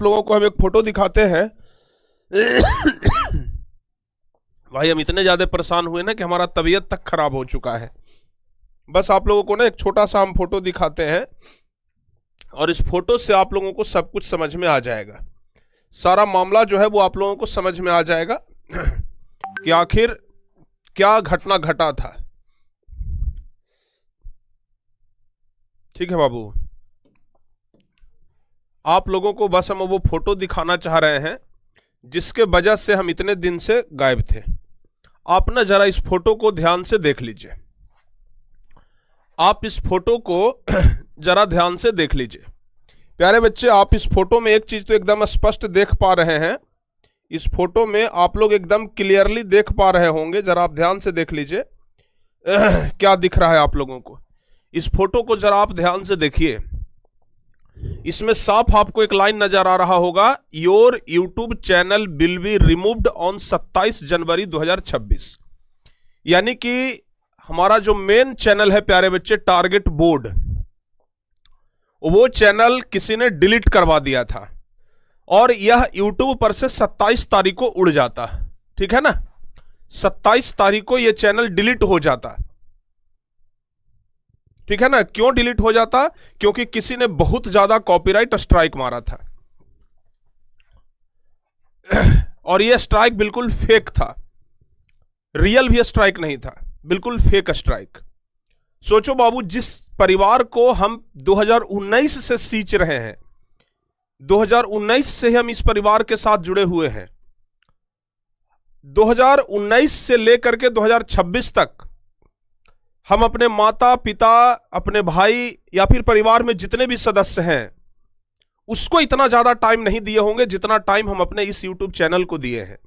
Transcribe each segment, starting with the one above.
आप लोगों को हम एक फोटो दिखाते हैं। भाई हम इतने ज्यादा परेशान हुए ना कि हमारा तबीयत तक खराब हो चुका है। बस आप लोगों को ना एक छोटा सा हम फोटो दिखाते हैं और इस फोटो से आप लोगों को सब कुछ समझ में आ जाएगा। सारा मामला जो है वो आप लोगों को समझ में आ जाएगा कि आखिर क्या घटना घटा था। ठीक है बाबू, आप लोगों को बस हम वो फोटो दिखाना चाह रहे हैं जिसके वजह से हम इतने दिन से गायब थे। आप ना जरा इस फोटो को ध्यान से देख लीजिए। आप इस फोटो को जरा ध्यान से देख लीजिए। प्यारे बच्चे, आप इस फोटो में एक चीज तो एकदम स्पष्ट देख पा रहे हैं। इस फोटो में आप लोग एकदम क्लियरली देख पा रहे होंगे। जरा आप ध्यान से देख लीजिए क्या दिख रहा है आप लोगों को। इस फोटो को जरा आप ध्यान से देखिए। इसमें साफ आपको एक लाइन नजर आ रहा होगा, your YouTube channel will be removed on 27 जनवरी 2026। यानी कि हमारा जो मेन चैनल है प्यारे बच्चे, टारगेट बोर्ड, वो चैनल किसी ने डिलीट करवा दिया था और यह यूट्यूब पर से 27 तारीख को उड़ जाता। ठीक है ना, 27 तारीख को यह चैनल डिलीट हो जाता। ठीक है ना। क्यों डिलीट हो जाता? क्योंकि किसी ने बहुत ज्यादा कॉपीराइट स्ट्राइक मारा था और यह स्ट्राइक बिल्कुल फेक था, रियल भी स्ट्राइक नहीं था, बिल्कुल फेक स्ट्राइक। सोचो बाबू, जिस परिवार को हम 2019 से सींच रहे हैं, 2019 से हम इस परिवार के साथ जुड़े हुए हैं, 2019 से लेकर के 2026 तक हम अपने माता पिता, अपने भाई या फिर परिवार में जितने भी सदस्य हैं उसको इतना ज्यादा टाइम नहीं दिए होंगे जितना टाइम हम अपने इस YouTube चैनल को दिए हैं।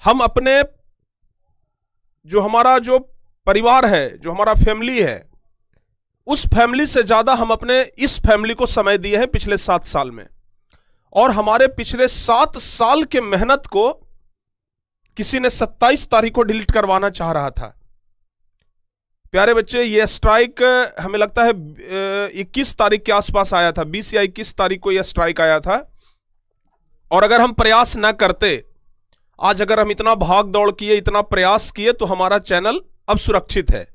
हम अपने जो हमारा जो परिवार है, जो हमारा फैमिली है, उस फैमिली से ज्यादा हम अपने इस फैमिली को समय दिए हैं पिछले 7 साल में। और हमारे पिछले 7 साल के मेहनत को किसी ने 27 तारीख को डिलीट करवाना चाह रहा था। प्यारे बच्चे, यह स्ट्राइक हमें लगता है 21 तारीख के आसपास आया था, 20 या 21 तारीख को यह स्ट्राइक आया था। और अगर हम प्रयास ना करते, आज अगर हम इतना भाग दौड़ किए, इतना प्रयास किए, तो हमारा चैनल अब सुरक्षित है।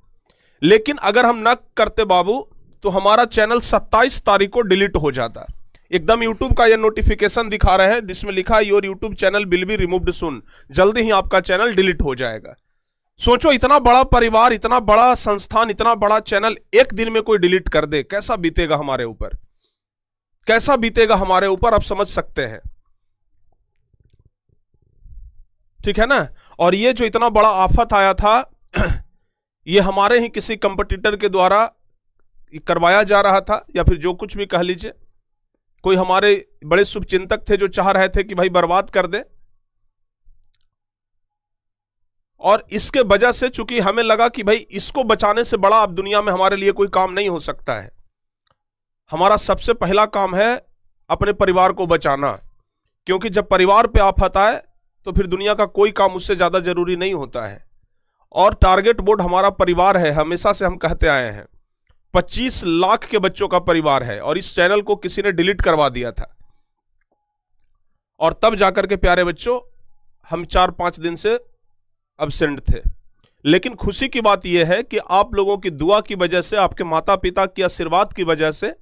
लेकिन अगर हम ना करते बाबू, तो हमारा चैनल 27 तारीख को डिलीट हो जाता। एकदम यूट्यूब का यह नोटिफिकेशन दिखा रहे हैं जिसमें लिखा है your YouTube channel will be removed soon, जल्दी ही आपका चैनल डिलीट हो जाएगा। सोचो, इतना बड़ा परिवार, इतना बड़ा संस्थान, इतना बड़ा चैनल एक दिन में कोई डिलीट कर दे, कैसा बीतेगा हमारे ऊपर, कैसा बीतेगा हमारे ऊपर, आप समझ सकते हैं। ठीक है ना। और ये जो इतना बड़ा आफत आया था ये हमारे ही किसी कंपटीटर के द्वारा करवाया जा रहा था, या फिर जो कुछ भी कह लीजिए। कोई हमारे बड़े शुभचिंतक थे जो चाह रहे थे कि भाई बर्बाद कर दे। और इसके वजह से चूंकि हमें लगा कि भाई इसको बचाने से बड़ा अब दुनिया में हमारे लिए कोई काम नहीं हो सकता है। हमारा सबसे पहला काम है अपने परिवार को बचाना, क्योंकि जब परिवार पे आफत आए तो फिर दुनिया का कोई काम उससे ज्यादा जरूरी नहीं होता है। और टारगेट बोर्ड हमारा परिवार है, हमेशा से हम कहते आए हैं। 25 लाख के बच्चों का परिवार है और इस चैनल को किसी ने डिलीट करवा दिया था। और तब जाकर के प्यारे बच्चों हम 4-5 दिन से अब्सेंट थे। लेकिन खुशी की बात यह है कि आप लोगों की दुआ की वजह से, आपके माता पिता की आशीर्वाद की वजह से,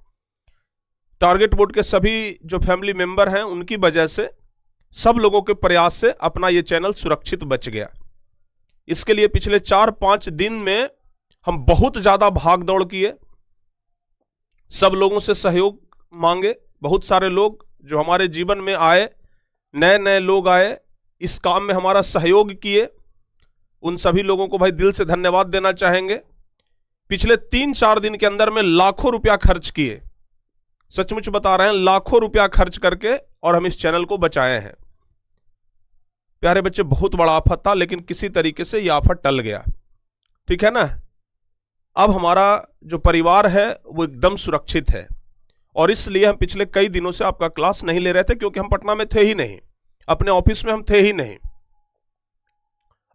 टारगेट बोर्ड के सभी जो फैमिली मेंबर हैं उनकी वजह से, सब लोगों के प्रयास से अपना यह चैनल सुरक्षित बच गया। इसके लिए पिछले 4-5 दिन में हम बहुत ज्यादा भाग दौड़ किए, सब लोगों से सहयोग मांगे। बहुत सारे लोग जो हमारे जीवन में आए, नए नए लोग आए, इस काम में हमारा सहयोग किए, उन सभी लोगों को भाई दिल से धन्यवाद देना चाहेंगे। पिछले 3-4 दिन के अंदर में लाखों रुपया खर्च किए, सचमुच बता रहे हैं, लाखों रुपया खर्च करके, और हम इस चैनल को बचाए हैं। प्यारे बच्चे, बहुत बड़ा आफत था, लेकिन किसी तरीके से यह आफत टल गया। ठीक है ना। अब हमारा जो परिवार है वो एकदम सुरक्षित है। और इसलिए हम पिछले कई दिनों से आपका क्लास नहीं ले रहे थे, क्योंकि हम पटना में थे ही नहीं, अपने ऑफिस में हम थे ही नहीं।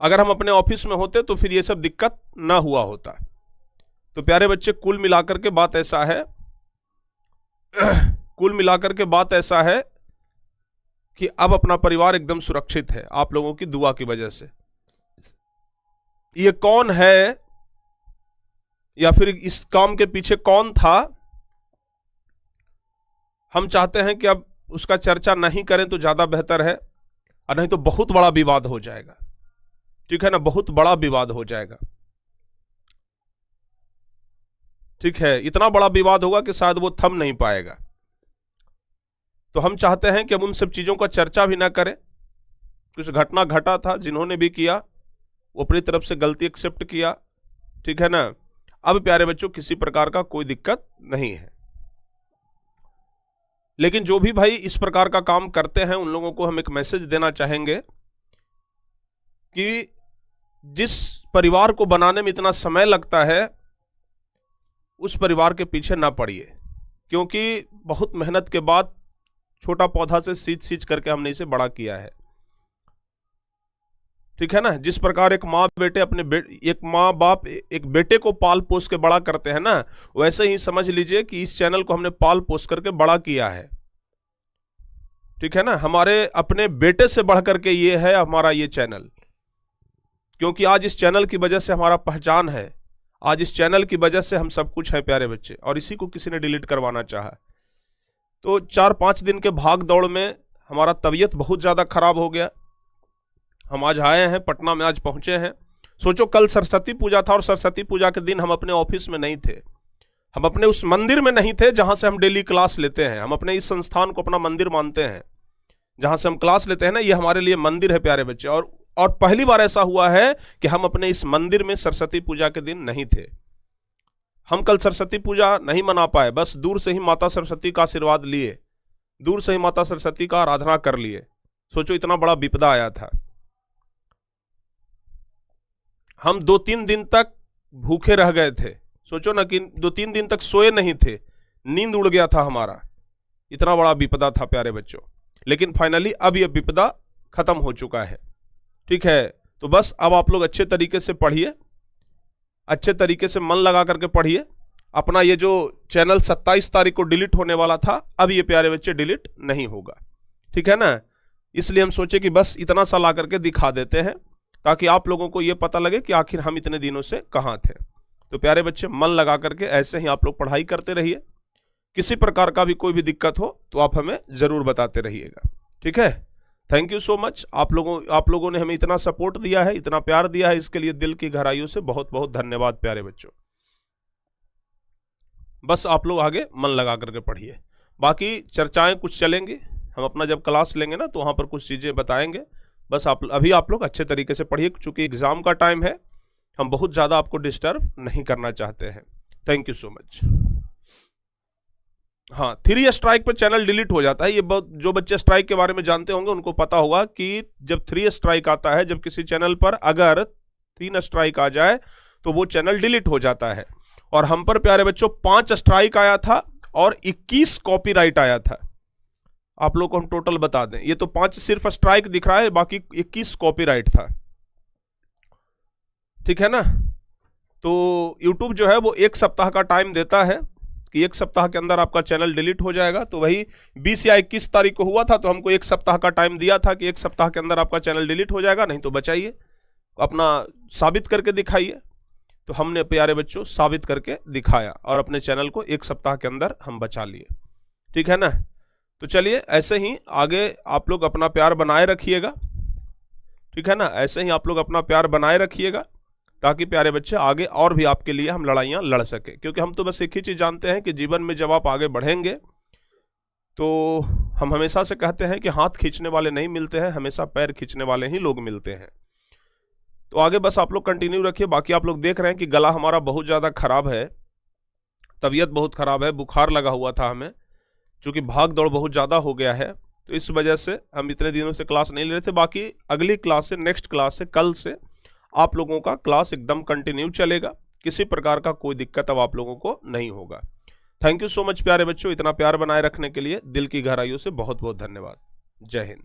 अगर हम अपने ऑफिस में होते तो फिर ये सब दिक्कत ना हुआ होता। तो प्यारे बच्चे, कुल मिलाकर के बात ऐसा है कुल मिलाकर के बात ऐसा है कि अब अपना परिवार एकदम सुरक्षित है आप लोगों की दुआ की वजह से। ये कौन है या फिर इस काम के पीछे कौन था, हम चाहते हैं कि अब उसका चर्चा नहीं करें तो ज्यादा बेहतर है, और नहीं तो बहुत बड़ा विवाद हो जाएगा। ठीक है ना, बहुत बड़ा विवाद हो जाएगा। ठीक है, इतना बड़ा विवाद होगा कि शायद वो थम नहीं पाएगा। तो हम चाहते हैं कि हम उन सब चीजों का चर्चा भी ना करें। कुछ घटना घटा था, जिन्होंने भी किया वो अपनी तरफ से गलती एक्सेप्ट किया। ठीक है ना, अब प्यारे बच्चों किसी प्रकार का कोई दिक्कत नहीं है। लेकिन जो भी भाई इस प्रकार का काम करते हैं उन लोगों को हम एक मैसेज देना चाहेंगे कि जिस परिवार को बनाने में इतना समय लगता है उस परिवार के पीछे ना पड़िए, क्योंकि बहुत मेहनत के बाद छोटा पौधा से सींच करके हमने इसे बड़ा किया है। ठीक है ना, जिस प्रकार एक माँ बेटे एक माँ बाप एक बेटे को पाल पोस के बड़ा करते हैं ना, वैसे ही समझ लीजिए कि इस चैनल को हमने पाल पोस करके बड़ा किया है। ठीक है ना, हमारे अपने बेटे से बढ़ करके ये है हमारा ये चैनल, क्योंकि आज इस चैनल की वजह से हमारा पहचान है, आज इस चैनल की वजह से हम सब कुछ है प्यारे बच्चे। और इसी को किसी ने डिलीट करवाना चाहा। तो 4-5 दिन के भाग दौड़ में हमारा तबीयत बहुत ज़्यादा खराब हो गया। हम आज आए हैं पटना में, आज पहुंचे हैं। सोचो कल सरस्वती पूजा था और सरस्वती पूजा के दिन हम अपने ऑफिस में नहीं थे, हम अपने उस मंदिर में नहीं थे जहां से हम डेली क्लास लेते हैं। हम अपने इस संस्थान को अपना मंदिर मानते हैं, जहां से हम क्लास लेते हैं ना, ये हमारे लिए मंदिर है प्यारे बच्चे। और पहली बार ऐसा हुआ है कि हम अपने इस मंदिर में सरस्वती पूजा के दिन नहीं थे। हम कल सरस्वती पूजा नहीं मना पाए, बस दूर से ही माता सरस्वती का आशीर्वाद लिए, दूर से ही माता सरस्वती का आराधना कर लिए। सोचो इतना बड़ा विपदा आया था। हम 2-3 दिन तक भूखे रह गए थे। सोचो ना कि 2-3 दिन तक सोए नहीं थे, नींद उड़ गया था हमारा, इतना बड़ा विपदा था प्यारे बच्चों। लेकिन फाइनली अब यह विपदा खत्म हो चुका है। ठीक है, तो बस अब आप लोग अच्छे तरीके से पढ़िए, अच्छे तरीके से मन लगा करके पढ़िए। अपना ये जो चैनल 27 तारीख को डिलीट होने वाला था, अब ये प्यारे बच्चे डिलीट नहीं होगा। ठीक है ना, इसलिए हम सोचे कि बस इतना सा ला करके दिखा देते हैं, ताकि आप लोगों को ये पता लगे कि आखिर हम इतने दिनों से कहाँ थे। तो प्यारे बच्चे मन लगा करके ऐसे ही आप लोग पढ़ाई करते रहिए। किसी प्रकार का भी कोई भी दिक्कत हो तो आप हमें ज़रूर बताते रहिएगा। ठीक है, थैंक यू सो मच। आप लोगों ने हमें इतना सपोर्ट दिया है, इतना प्यार दिया है, इसके लिए दिल की गहराइयों से बहुत बहुत धन्यवाद प्यारे बच्चों। बस आप लोग आगे मन लगा करके पढ़िए, बाकी चर्चाएं कुछ चलेंगी। हम अपना जब क्लास लेंगे ना तो वहाँ पर कुछ चीज़ें बताएंगे। बस अभी आप लोग अच्छे तरीके से पढ़िए, क्योंकि एग्ज़ाम का टाइम है, हम बहुत ज़्यादा आपको डिस्टर्ब नहीं करना चाहते हैं। Thank you so much. हाँ, 3 स्ट्राइक पर चैनल डिलीट हो जाता है। ये जो बच्चे स्ट्राइक के बारे में जानते होंगे उनको पता होगा कि जब 3 स्ट्राइक आता है, जब किसी चैनल पर अगर 3 स्ट्राइक आ जाए तो वो चैनल डिलीट हो जाता है। और हम पर प्यारे बच्चों 5 स्ट्राइक आया था और 21 कॉपीराइट आया था। आप लोग को हम टोटल बता दें, ये तो 5 सिर्फ स्ट्राइक दिख रहा है, बाकी 21 कॉपीराइट था। ठीक है ना, तो YouTube जो है वो 1 सप्ताह का टाइम देता है कि 1 सप्ताह के अंदर आपका चैनल डिलीट हो जाएगा। तो वही 20 या 21 तारीख को हुआ था, तो हमको 1 सप्ताह का टाइम दिया था कि 1 सप्ताह के अंदर आपका चैनल डिलीट हो जाएगा, नहीं तो बचाइए, अपना साबित करके दिखाइए। तो हमने प्यारे बच्चों साबित करके दिखाया और अपने चैनल को 1 सप्ताह के अंदर हम बचा लिए। ठीक है ना, तो चलिए ऐसे ही आगे आप लोग अपना प्यार बनाए रखिएगा। ठीक है ना, ऐसे ही आप लोग अपना प्यार बनाए रखिएगा, ताकि प्यारे बच्चे आगे और भी आपके लिए हम लड़ाइयाँ लड़ सके। क्योंकि हम तो बस एक ही चीज़ जानते हैं कि जीवन में जब आप आगे बढ़ेंगे तो हम हमेशा से कहते हैं कि हाथ खींचने वाले नहीं मिलते हैं, हमेशा पैर खींचने वाले ही लोग मिलते हैं। तो आगे बस आप लोग कंटिन्यू रखिए। बाकी आप लोग देख रहे हैं कि गला हमारा बहुत ज़्यादा खराब है, तबीयत बहुत ख़राब है, बुखार लगा हुआ था हमें, चूँकि भाग दौड़ बहुत ज़्यादा हो गया है। तो इस वजह से हम इतने दिनों से क्लास नहीं ले रहे थे। बाकी अगली क्लास से, नेक्स्ट क्लास से, कल से आप लोगों का क्लास एकदम कंटिन्यू चलेगा, किसी प्रकार का कोई दिक्कत अब आप लोगों को नहीं होगा। थैंक यू सो मच प्यारे बच्चों, इतना प्यार बनाए रखने के लिए दिल की गहराइयों से बहुत बहुत धन्यवाद। जय हिंद।